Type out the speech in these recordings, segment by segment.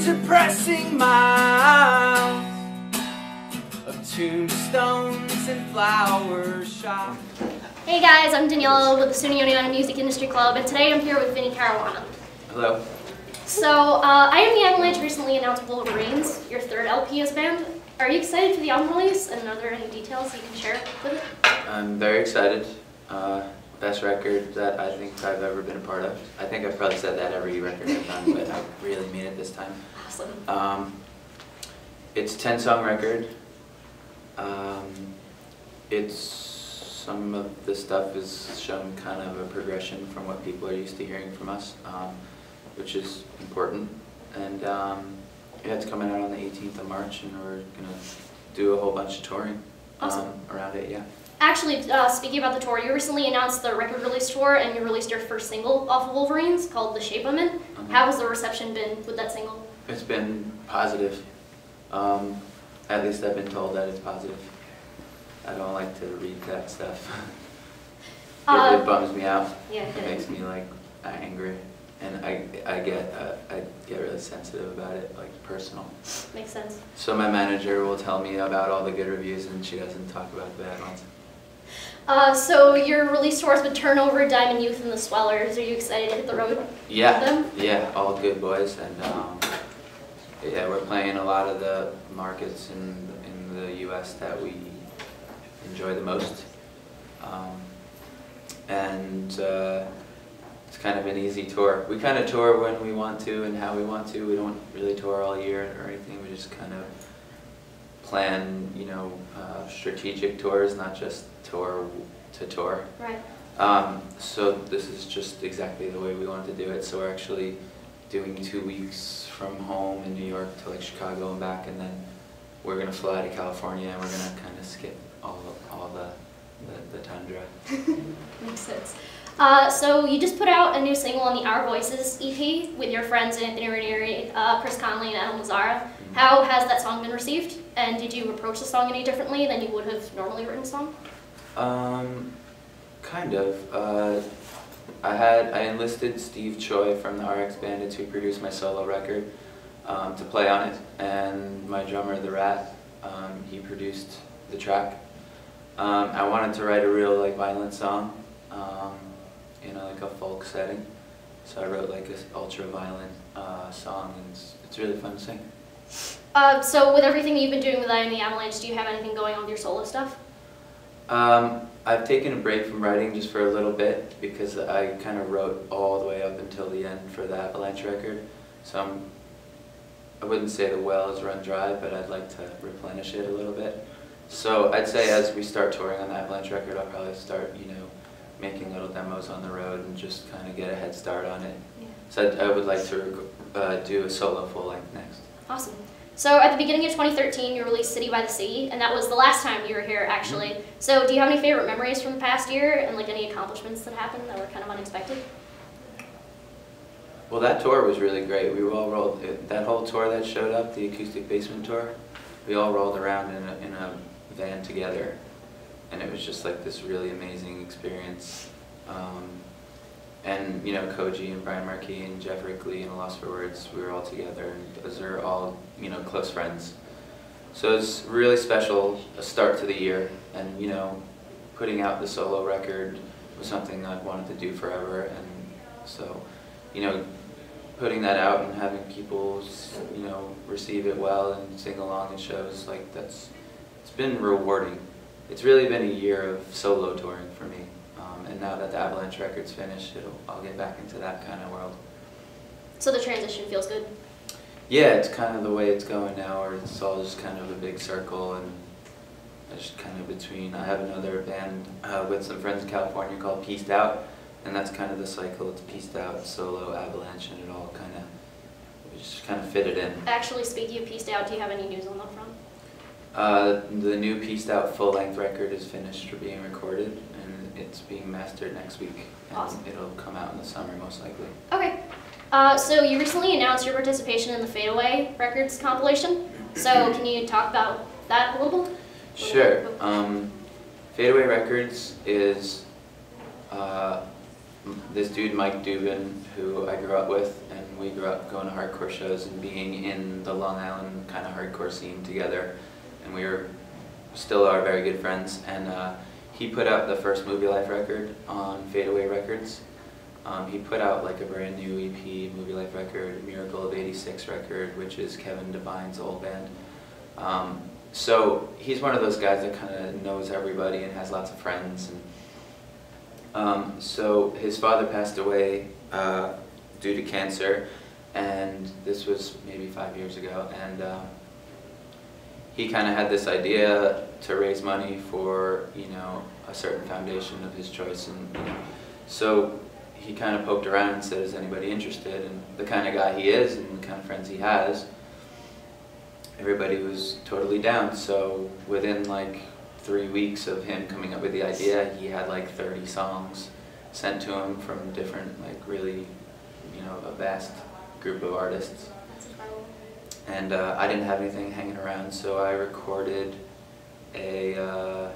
depressing miles of tombstones and flower shops. Hey guys, I'm Daniela with the SUNY Oneonta Music Industry Club, and today I'm here with Vinnie Caruana. Hello. So, I Am the Avalanche recently announced Wolverines, your third LP as a band. Are you excited for the album release, and are there any details you can share with it? I'm very excited. Best record that I think I've ever been a part of. I think I've probably said that every record I've done, but I really mean it this time. Awesome. It's a 10-song record. Some of the stuff is shown kind of a progression from what people are used to hearing from us, which is important. And yeah, it's coming out on the 18th of March, and we're gonna do a whole bunch of touring around it. Yeah. Actually, speaking about the tour, you recently announced the record release tour, and you released your first single off of Wolverines called "The Shape I'm In." How has the reception been with that single? It's been positive. At least I've been told that it's positive. I don't like to read that stuff. It bums me out. Yeah, it makes me like angry, and I get really sensitive about it, like personal. Makes sense. So my manager will tell me about all the good reviews, and she doesn't talk about the bad ones. So your release tour has been Turnover, Diamond Youth, and the Swellers. Are you excited to hit the road with them? Yeah, all good boys, and yeah, we're playing a lot of the markets in the U.S. that we enjoy the most, and it's kind of an easy tour. We kind of tour when we want to and how we want to. We don't really tour all year or anything. We just kind of plan, you know, strategic tours, not just tour to tour. Right. So this is just exactly the way we wanted to do it. So we're actually doing 2 weeks from home in New York to like Chicago and back, and then we're gonna fly to California, and we're gonna kind of skip all the tundra. Makes sense. So you just put out a new single on the Our Voices EP with your friends Anthony Ranieri, Chris Conley, and Adam Lazzara. How has that song been received? And did you approach the song any differently than you would have normally written a song? Kind of. I enlisted Steve Choi from the RX Bandits, who produced my solo record, to play on it, and my drummer, The Rat, he produced the track. I wanted to write a real like violent song, in like a folk setting, so I wrote like this ultra violent song, and it's really fun to sing. So with everything you've been doing with I Am the Avalanche, do you have anything going on with your solo stuff? I've taken a break from writing just for a little bit because I kind of wrote all the way up until the end for the Avalanche record. So I wouldn't say the well is run dry, but I'd like to replenish it a little bit. So I'd say as we start touring on the Avalanche record, I'll probably start, you know, making little demos on the road and just kind of get a head start on it. Yeah. So I would like to do a solo full length next. Awesome. So at the beginning of 2013, you released City by the Sea, and that was the last time you were here, actually. So do you have any favorite memories from the past year, and like any accomplishments that happened that were kind of unexpected? Well, that tour was really great. We all rolled, that whole tour that showed up, the Acoustic Basement tour, we all rolled around in a van together, and it was just like this really amazing experience. And you know, Koji and Brian Markey and Jeff Rickley and Lost for Words, we were all together, and those are all, you know, close friends. So it's really special, a start to the year, and you know, putting out the solo record was something I've wanted to do forever, and so, you know, putting that out and having people, you know, receive it well and sing along at shows, like it's been rewarding. It's really been a year of solo touring for me. And now that the Avalanche record's finished, I'll get back into that kind of world. So the transition feels good? Yeah, it's kind of the way it's going now, where it's all just kind of a big circle, and it's just kind of between. I have another band with some friends in California called Pieced Out, and that's kind of the cycle. It's Pieced Out, solo, Avalanche, and it all kind of, we just kind of fit it in. Actually, speaking of Pieced Out, do you have any news on that front? The new Pieced Out full-length record is finished for being recorded, and it's being mastered next week. And awesome. It'll come out in the summer, most likely. Okay. So you recently announced your participation in the Fade Away Records compilation. So can you talk about that a little bit? Sure. Fade Away Records is this dude, Mike Dubin, who I grew up with, and we grew up going to hardcore shows and being in the Long Island kind of hardcore scene together, and we were still are very good friends. And he put out the first Movie Life record on Fadeaway Records. He put out like a brand new EP, Movie Life record, Miracle of '86 record, which is Kevin Devine's old band. So he's one of those guys that kind of knows everybody and has lots of friends. And so his father passed away due to cancer, and this was maybe 5 years ago. And he kind of had this idea to raise money for, you know, a certain foundation of his choice, and you know, so he kind of poked around and said, "Is anybody interested?" And the kind of guy he is, and the kind of friends he has, everybody was totally down. So within like 3 weeks of him coming up with the idea, he had like 30 songs sent to him from different, like really, you know, a vast group of artists. That's incredible. And I didn't have anything hanging around, so I recorded a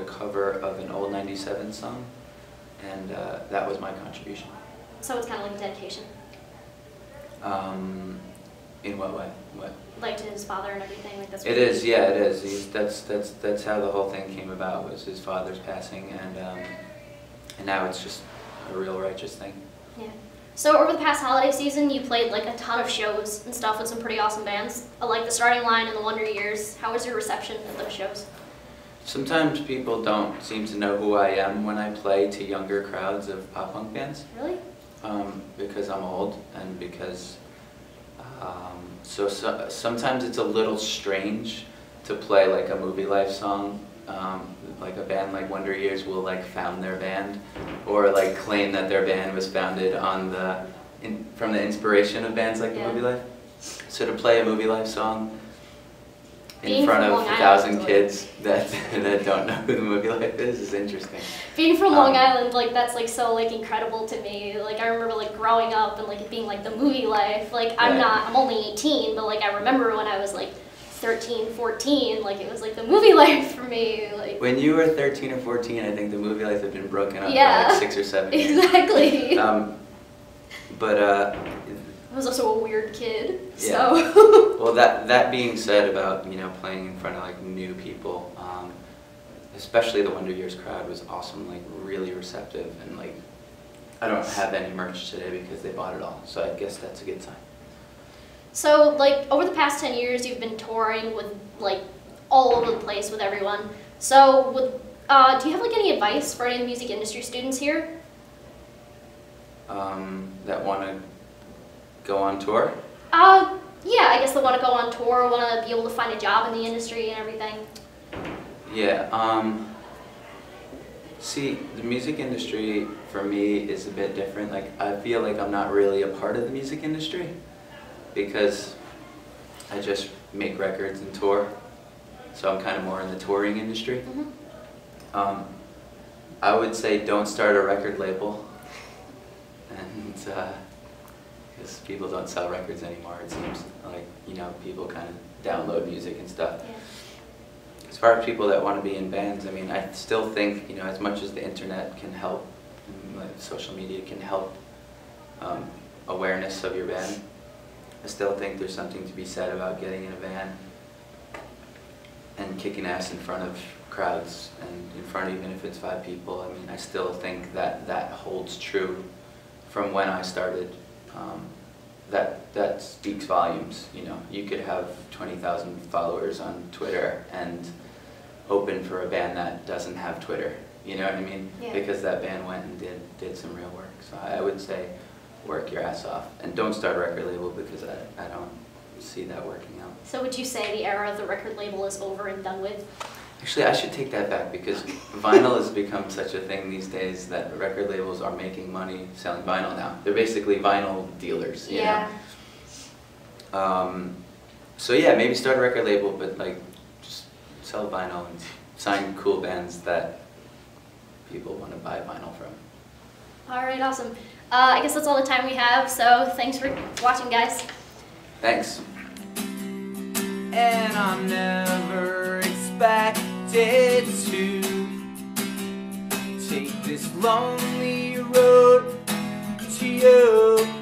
cover of an old '97 song, and that was my contribution. So it's kind of like a dedication. In what way? What? Like to his father and everything. Like that's. It is, yeah, it is. That's how the whole thing came about, was his father's passing, and now it's just a real righteous thing. Yeah. So over the past holiday season, you played like a ton of shows and stuff with some pretty awesome bands, like the Starting Line and the Wonder Years. How was your reception at those shows? Sometimes people don't seem to know who I am when I play to younger crowds of pop punk bands. Really? Because I'm old, and because so sometimes it's a little strange to play like a Movie Life song. Like a band like Wonder Years will like found their band, or like claim that their band was founded on from the inspiration of bands like the Movie Life. So to play a Movie Life song in front of 1,000 kids that don't know who the Movie Life is interesting. Being from Long Island, like that's like so like incredible to me. Like I remember like growing up and like it being like the Movie Life. Like I'm only 18, but like I remember when I was like 13, 14, like it was like the Movie Life for me. Like when you were 13 or 14, I think the Movie Life had been broken up for like 6 or 7 years. Exactly. But I was also a weird kid, yeah. so. Well, that being said about, you know, playing in front of like new people, especially the Wonder Years crowd was awesome, like really receptive, and like I don't have any merch today because they bought it all, so I guess that's a good sign. So like over the past 10 years, you've been touring with like all over the place with everyone. So do you have like any advice for any of the music industry students here? That want to go on tour? Yeah, I guess they want to go on tour, want to be able to find a job in the industry and everything. Yeah, see, the music industry for me is a bit different. Like, I feel like I'm not really a part of the music industry because I just make records and tour. So I'm kind of more in the touring industry. Mm-hmm. I would say don't start a record label. And because people don't sell records anymore, it seems like, you know, people kind of download music and stuff. Yeah. As far as people that want to be in bands, I mean, I still think, you know, as much as the internet can help, and, like, social media can help awareness of your band, I still think there's something to be said about getting in a van and kicking ass in front of crowds, and in front of, even if it's 5 people. I mean, I still think that holds true from when I started. That speaks volumes. You know, you could have 20,000 followers on Twitter and open for a band that doesn't have Twitter. You know what I mean? Yeah. Because that band went and did some real work. So I would say work your ass off, and don't start a record label because I don't see that working out. So would you say the era of the record label is over and done with? Actually, I should take that back, because vinyl has become such a thing these days that record labels are making money selling vinyl now. They're basically vinyl dealers, you know? So yeah, maybe start a record label, but like just sell vinyl and sign cool bands that people want to buy vinyl from. All right, awesome. I guess that's all the time we have, so thanks for watching, guys. Thanks. And I never expected to take this lonely road to you.